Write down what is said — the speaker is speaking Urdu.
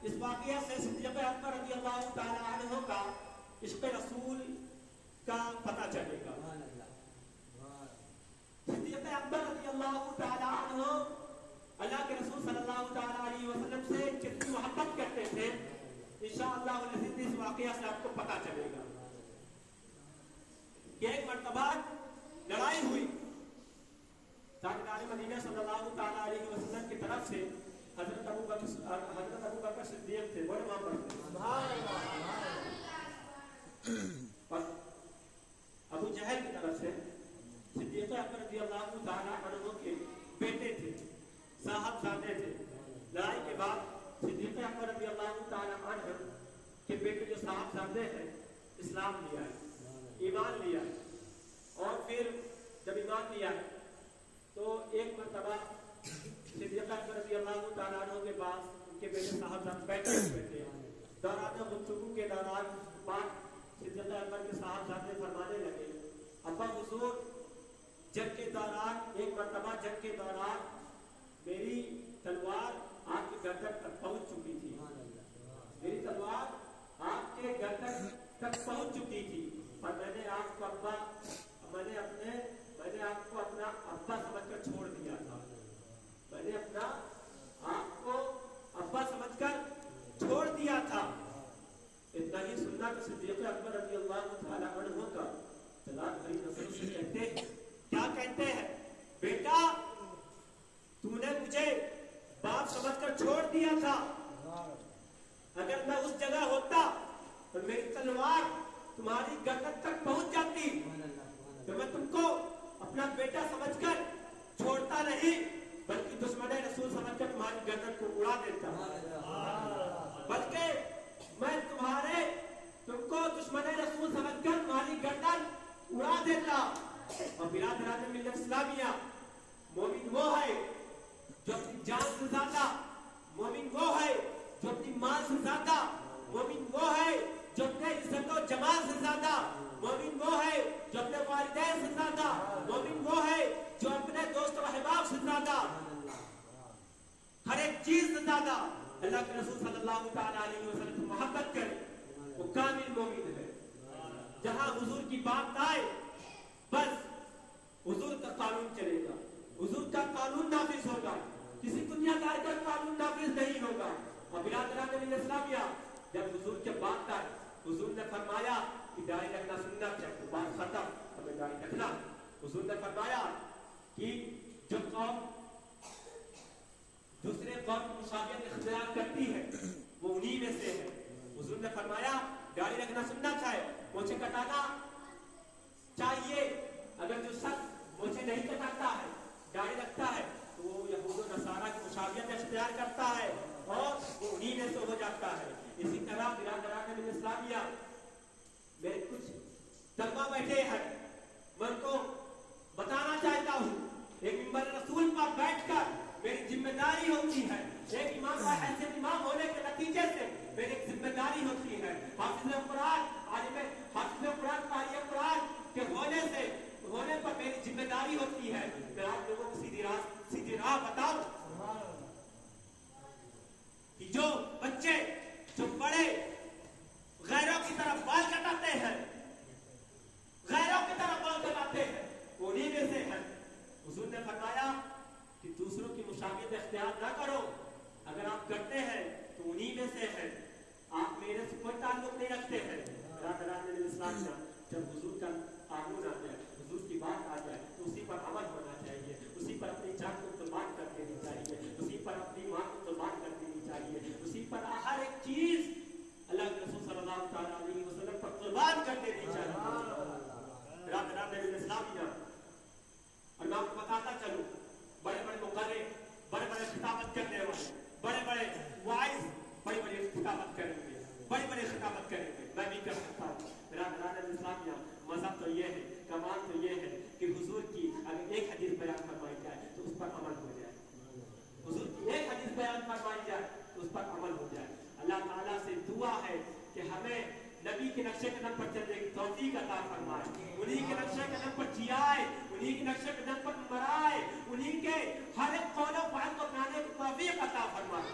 اس واقعہ سے صدیق اکبر رضی اللہ تعالی عنہ کا عشق رسول کا پتہ چلے گا. صدیق اکبر رضی اللہ تعالی عنہ اللہ کے رسول صلی اللہ تعالی علیہ وسلم سے کتنی محبت کرتے تھے انشاءاللہ العزیز اس واقعہ سے آپ کو پتہ چلے گا کہ ایک مرتبہ لڑائی ہوئی. تاجدار مدینہ صلی اللہ تعالی علیہ وسلم کی طرف سے حضرت ابو بکر صدیق تھے, بڑے محبت تھے. ابو جہل کی طرف سے صدیق اکبر رضی اللہ تعالی عنہ کے بیٹے تھے, صاحبزادے تھے. لڑائی کے بعد صدیق اکبر رضی اللہ تعالی عنہ کے بیٹے جو صاحبزادے ہیں اسلام لیا ہے, ایمان لیا ہے. اور پھر جب ایمان لیا ہے تو ایک مرتبہ صدیق اکبر رضی اللہ تعالی عنہ کے پاس ان کے بیٹے صاحبزادے بیٹھے ہوئے تھے. دوران گفتگو کے دوران بعد صدیق اکبر کے صاحبزادے فرمانے لگے, ابا حضور جنگ کے دوران ایک مرتبہ جنگ کے دوران میری تلوار آپ کے گردن تک پہنچ چکی تھی. میری تلوار آپ کے گردن تک پہنچ چکی تھی اور میں نے آپ کو اپنا ابا سمجھ کر چھوڑ دیا تھا. میں نے آپ کو ابا سمجھ کر چھوڑ دیا تھا. اتنا ہی سننا کہ صدیق اکبر رضی اللہ تعالی عنہ کا طلاق بھری نظر سے کہتے ہیں, کیا کہتے ہیں, بیٹا تو نے مجھے باپ سمجھ کر چھوڑ دیا تھا. اگر میں اس جگہ ہوتا تو میری تلوار تمہاری گردن تک پہنچ جاتی تو میں تم کو اپنا بیٹا سمجھ کر چھوڑتا نہیں بلکہ دشمن رسول سمجھ کر تمہاری گردن کو اڑا دیتا. بلکہ میں تم کو دشمن رسول سمجھ کر تمہاری گردن اڑا دیتا. اور برادران ملت اسلامیہ, مومن وہ ہے جو اپنی جان سے زیادہ, مومن وہ ہے جو اپنی مال سے زیادہ, مومن وہ ہے جو اپنے عزت و جمال سے زیادہ, مومن وہ ہے جو اپنے والدین سے زیادہ, مومن وہ ہے جو اپنے دوست و احباب سے زیادہ, ہر ایک چیز سے زیادہ اللہ کے رسول صلی اللہ تعالی علیہ وسلم سے محبت کرے وہ کامل مومن ہے. جہاں حضور کی بات آئے بس حضور کا قانون چلے گا, حضور کا قانون نافذ ہوگا, کسی دنیا دار کا قانون نافذ نہیں ہوگا. اور برادران اسلامیہ جب حضور کے بات آئے حضور نے فرمایا کہ داڑھی رکھنا سنت ہے, بات ختم, ہمیں داڑھی رکھنا. حضور نے فرمایا کہ جو قوم دوسرے قوم کی مشابہت اختیار کرتی ہے وہ انہی میں سے ہے. حضور نے فرمایا داڑھی رکھنا سنت ہے, مونچھیں کٹانا چاہیے. اگر جو شخص مونچھیں نہیں کٹاتا ہے داڑھی رکھتا ہے تو وہ یہود و نصارہ کی مشابہت اختیار کرتا ہے اور وہ انہی میں سے ہو جاتا ہے. اسی طرح برادران اسلامیہ میرے کچھ طلبہ بیٹھے ہیں, میں ان کو بتانا چاہتا ہوں ایک منبر رسول پر بیٹھ کر میری ذمہ داری ہوتی ہے, ایک امام کا حیثیت امام ہونے کے نتیجے سے میری ایک ذمہ داری ہوتی ہے. حافظ قرآن, عالم حافظ قرآن, قاری قرآن کے ہونے پر میری ذمہ داری ہوتی ہے. میں آپ لوگوں کو سیدھی راہ بتاؤں کہ جو بچے جو بڑے غیروں کی طرف بال کٹاتے ہیں وہ انہی میں سے ہیں. حضور نے فرمایا کہ دوسروں کی مشابہت اختیار نہ کرو, اگر آپ کرتے ہیں تو انہی میں سے ہیں, آپ میرے سے کوئی تعلق نہیں رکھتے ہیں. برادران اسلام جب حضور کا قانون آ جائے, حضور کی بات آ جائے تو اسی پر عمل ہونا چاہیے, اسی پر اپنی جان کو قربان کر دینی چاہیے, اسی پر اپنی ماں کو قربان کر دینی چاہیے, اسی پر ہر ایک چیز اللہ کے رسول صلی اللہ تعالی علیہ وسلم پر قربان کر دینی چاہیے. برادران اسلامیہ, اور میں آپ کو بتاتا چلوں بڑے بڑے مقرر, بڑے بڑے خطابت کرنے والے, بڑے بڑے وائز بڑی بڑی خطابت کریں گے, بڑی بڑی خطابت کریں گے, میں بھی کر سکتا ہوں. برادران اسلامیہ مذہب تو یہ ہے, کمال تو یہ ہے کہ حضور کی اگر ایک حدیث بیان فرمائی جائے تو اس پر عمل ہو جائے, حضور کی ایک حدیث بیان فرمائی جائے تو اس پر عمل ہو جائے. اللہ تعالیٰ سے دعا ہے کہ ہمیں نبی کے نقشے قدم پر چلنے کی توفیق عطا فرمائے, انہی کے نقشے قدم پر جیائے, انہی کے نقشے قدم پر مرائے, انہی کے ہر ایک قول و فعل کو اپنانے کی توفیق عطا فرمائے.